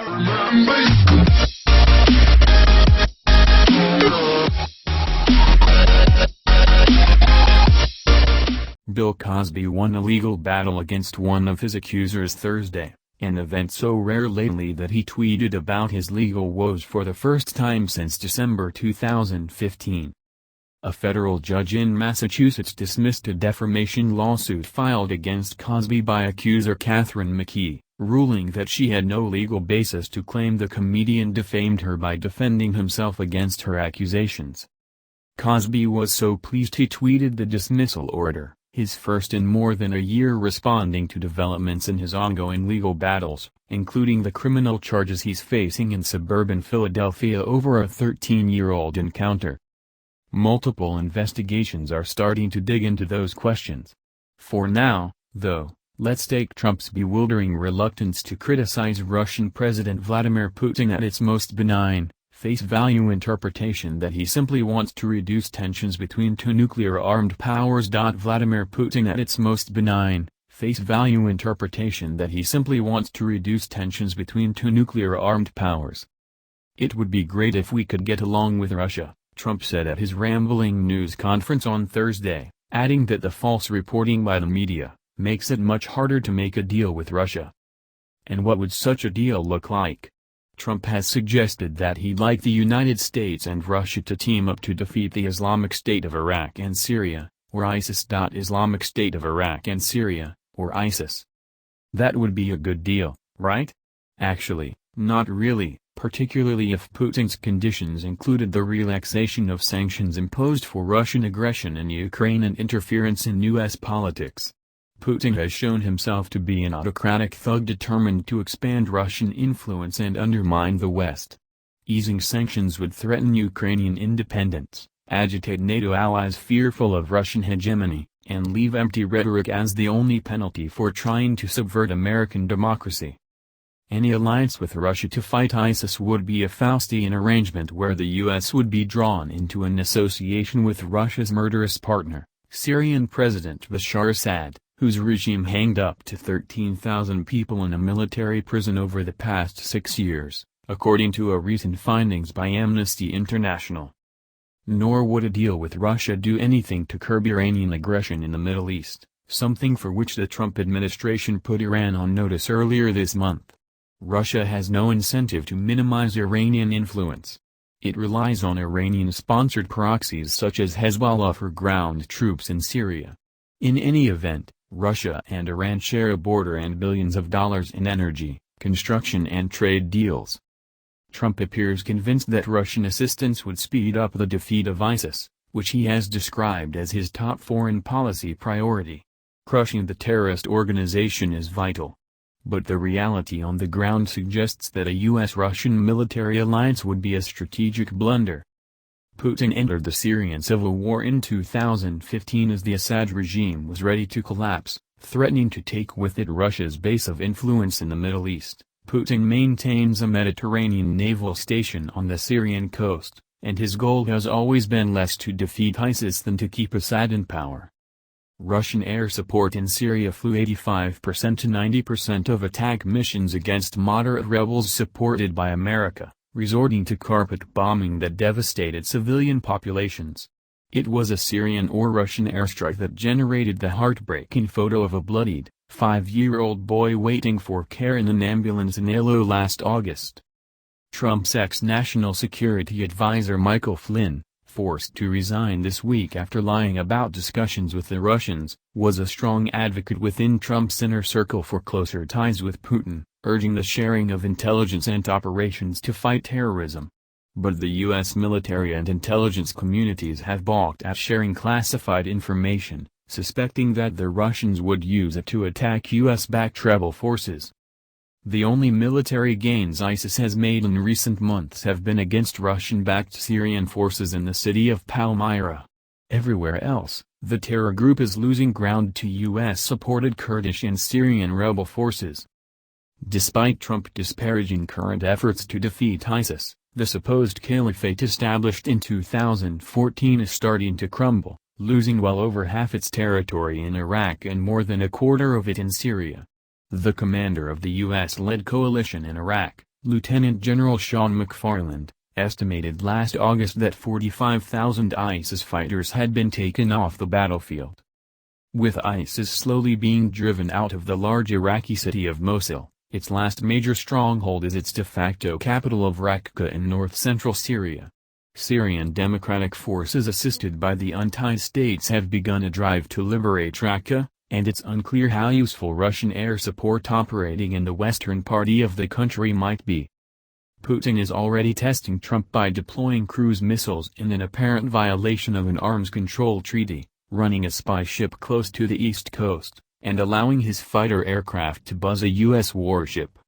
Bill Cosby won a legal battle against one of his accusers Thursday, an event so rare lately that he tweeted about his legal woes for the first time since December 2015. A federal judge in Massachusetts dismissed a defamation lawsuit filed against Cosby by accuser Catherine McKee, ruling that she had no legal basis to claim the comedian defamed her by defending himself against her accusations. Cosby was so pleased he tweeted the dismissal order, his first in more than a year, responding to developments in his ongoing legal battles, including the criminal charges he's facing in suburban Philadelphia over a 13-year-old encounter. Multiple investigations are starting to dig into those questions. For now, though, let's take Trump's bewildering reluctance to criticize Russian President Vladimir Putin at its most benign, face-value interpretation that he simply wants to reduce tensions between two nuclear-armed powers. Vladimir Putin at its most benign, face-value interpretation that he simply wants to reduce tensions between two nuclear-armed powers. It would be great if we could get along with Russia, Trump said at his rambling news conference on Thursday, adding that the false reporting by the media makes it much harder to make a deal with Russia. And what would such a deal look like? Trump has suggested that he'd like the United States and Russia to team up to defeat the Islamic State of Iraq and Syria, or ISIS. Islamic State of Iraq and Syria, or ISIS. That would be a good deal, right? Actually, not really, particularly if Putin's conditions included the relaxation of sanctions imposed for Russian aggression in Ukraine and interference in U.S. politics. Putin has shown himself to be an autocratic thug determined to expand Russian influence and undermine the West. Easing sanctions would threaten Ukrainian independence, agitate NATO allies fearful of Russian hegemony, and leave empty rhetoric as the only penalty for trying to subvert American democracy. Any alliance with Russia to fight ISIS would be a Faustian arrangement where the U.S. would be drawn into an association with Russia's murderous partner, Syrian President Bashar Assad, whose regime hanged up to 13,000 people in a military prison over the past 6 years, according to a recent findings by Amnesty International. Nor would a deal with Russia do anything to curb Iranian aggression in the Middle East, something for which the Trump administration put Iran on notice earlier this month. Russia has no incentive to minimize Iranian influence. It relies on Iranian-sponsored proxies such as Hezbollah for ground troops in Syria. In any event, Russia and Iran share a border and billions of dollars in energy, construction and trade deals. Trump appears convinced that Russian assistance would speed up the defeat of ISIS, which he has described as his top foreign policy priority. Crushing the terrorist organization is vital. But the reality on the ground suggests that a U.S.-Russian military alliance would be a strategic blunder. Putin entered the Syrian civil war in 2015 as the Assad regime was ready to collapse, threatening to take with it Russia's base of influence in the Middle East. Putin maintains a Mediterranean naval station on the Syrian coast, and his goal has always been less to defeat ISIS than to keep Assad in power. Russian air support in Syria flew 85% to 90% of attack missions against moderate rebels supported by America, resorting to carpet bombing that devastated civilian populations. It was a Syrian or Russian airstrike that generated the heartbreaking photo of a bloodied, 5-year-old boy waiting for care in an ambulance in Aleppo last August. Trump's ex-national security advisor Michael Flynn, forced to resign this week after lying about discussions with the Russians, was a strong advocate within Trump's inner circle for closer ties with Putin, urging the sharing of intelligence and operations to fight terrorism. But the U.S. military and intelligence communities have balked at sharing classified information, suspecting that the Russians would use it to attack U.S.-backed rebel forces. The only military gains ISIS has made in recent months have been against Russian-backed Syrian forces in the city of Palmyra. Everywhere else, the terror group is losing ground to U.S.-supported Kurdish and Syrian rebel forces. Despite Trump disparaging current efforts to defeat ISIS, the supposed caliphate established in 2014 is starting to crumble, losing well over half its territory in Iraq and more than a quarter of it in Syria. The commander of the U.S.-led coalition in Iraq, Lieutenant General Sean McFarland, estimated last August that 45,000 ISIS fighters had been taken off the battlefield. With ISIS slowly being driven out of the large Iraqi city of Mosul, its last major stronghold is its de facto capital of Raqqa in north-central Syria. Syrian Democratic forces assisted by the untied states have begun a drive to liberate Raqqa, and it's unclear how useful Russian air support operating in the western part of the country might be. Putin is already testing Trump by deploying cruise missiles in an apparent violation of an arms control treaty, running a spy ship close to the east coast, and allowing his fighter aircraft to buzz a U.S. warship.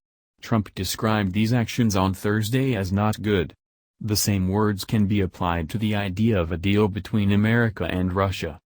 Trump described these actions on Thursday as not good. The same words can be applied to the idea of a deal between America and Russia.